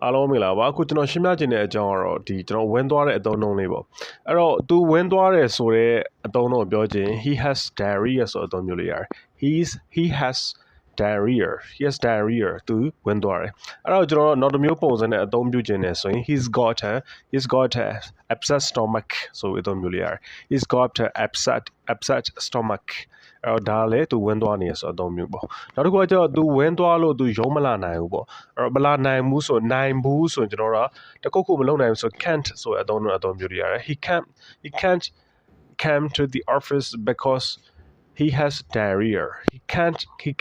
အားလုံးမင်္ဂလာပါအခုကျွန်တော်ရှင်းပြခြင်းတဲ့အကြောင်းကတော့ဒီကျွန်တော်ဝင်းသွားတဲ့အသုံးအနှုန်းလေးပေါ့အဲ့တော့သူဝင်းသွားတယ်ဆိုတဲ့အသုံးအနှုန်းကိုပြောခြင်း he has diarrhea ဆိုတဲ့အသုံးမျိုးလေးရတယ် he has diarrhea သူဝင်းသွားတယ်အဲ့တော့ကျွန်တော်နောက်တစ်မျိုးပုံစံနဲ့အသုံးပြုခြင်းနဲ့ဆိုရင် he's got a upset stomach ဆိုတဲ့အသုံးမျိုးလေးရတယ် he's got a upset stomach အဲ့တော့ဒါလည်းသူဝင်းသွားနေရဆိုအသုံးမျိုးပေါ့နောက်တစ်ခုကကျတော့သူဝင်းသွားလို့သူရုံးမလာနိုင်ဘူးပေါ့အဲ့တော့မလာနိုင်ဘူးဆိုနိုင်ဘူးဆိုရင်ကျွန်တော်တို့တခုခုမလုပ်နိုင်ဘူးဆို can't ဆိုတဲ့အသုံးမျိုးတွေရတယ် he can't come to the office because he has diarrhea he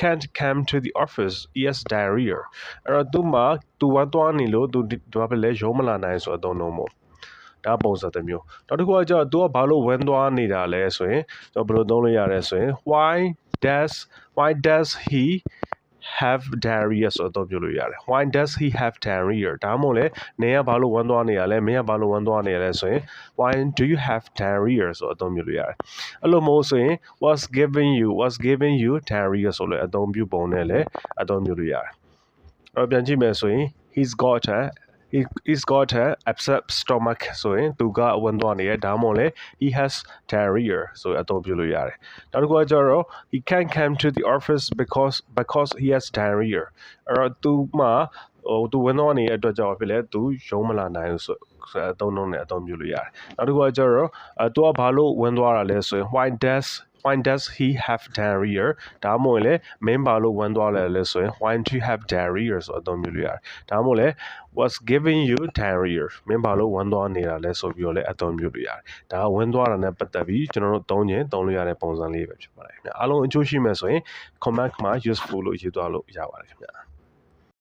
can't come to the office he has diarrhea အဲ့တော့သူဝမ်းသွားနေလို့သူဘာပဲလဲရုံးမလာနိုင်ဆိုအသုံးလုံးပေါ့ဒါပုံစံတစ်မျိုးနောက်တစ်ခုကကျတော့သူကဘာလို့ဝမ်းသွားနေတာလဲဆိုရင်ကျွန်တော်ဘယ်လိုသုံးလို့ရလဲဆိုရင် why does he have diarrhea ဆိုတော့ပြောလို့ရတယ် why does he have diarrhea ဒါမှမဟုတ်လေနေကဘာလို့ဝမ်းသွားနေရလဲမင်းကဘာလို့ဝမ်းသွားနေရလဲဆိုရင် why do you have diarrhea ဆိုတော့ပြောလို့ရတယ်အဲ့လိုမျိုးဆိုရင် what's giving you diarrhea ဆိုလဲအသုံးပြုပုံနဲ့လည်းအသုံးပြုလို့ရတယ်အဲ့တော့ပြန်ကြည့်မယ်ဆိုရင် he's got a upset stomach ဆိုရင်သူကဝမ်းသွားနေရဒါမှမဟုတ်လေ he has diarrhea ဆိုအသုံးပြုလို့ရတယ်နောက်တစ်ခုကကျတော့ he can't come to the office because he has diarrhea အဲ့တော့သူဝမ်းသွားနေတဲ့အတွက်ကြောင့်ဖြစ်လေသူရုံးမလာနိုင်ဘူးဆိုအသုံးလုံးနဲ့အသုံးပြုလို့ရတယ်နောက်တစ်ခုကကျတော့သူကဘာလို့ဝမ်းသွားတာလဲဆိုရင် why does he have diarrhea ဒါမှမဟုတ်လေမင်းဘာလို့ဝမ်းသွားလဲဆိုရင် why do you have diarrhea ဆိုအသုံးပြုလို့ရတယ်ဒါမှမဟုတ်လေ what's giving you diarrhea မင်းဘာလို့ဝမ်းသွားနေတာလဲဆိုပြီးတော့လည်းအသုံးပြုလို့ရတယ်ဒါကဝမ်းသွားတာနဲ့ပတ်သက်ပြီးကျွန်တော်တို့သုံးလို့ရတဲ့ပုံစံလေးပဲဖြစ်ပါတယ်ခင်ဗျအားလုံးအကျိုးရှိမယ်ဆိုရင် comment မှာ useful လို့ရေးသွားလို့ရပါတယ်ခင်ဗျ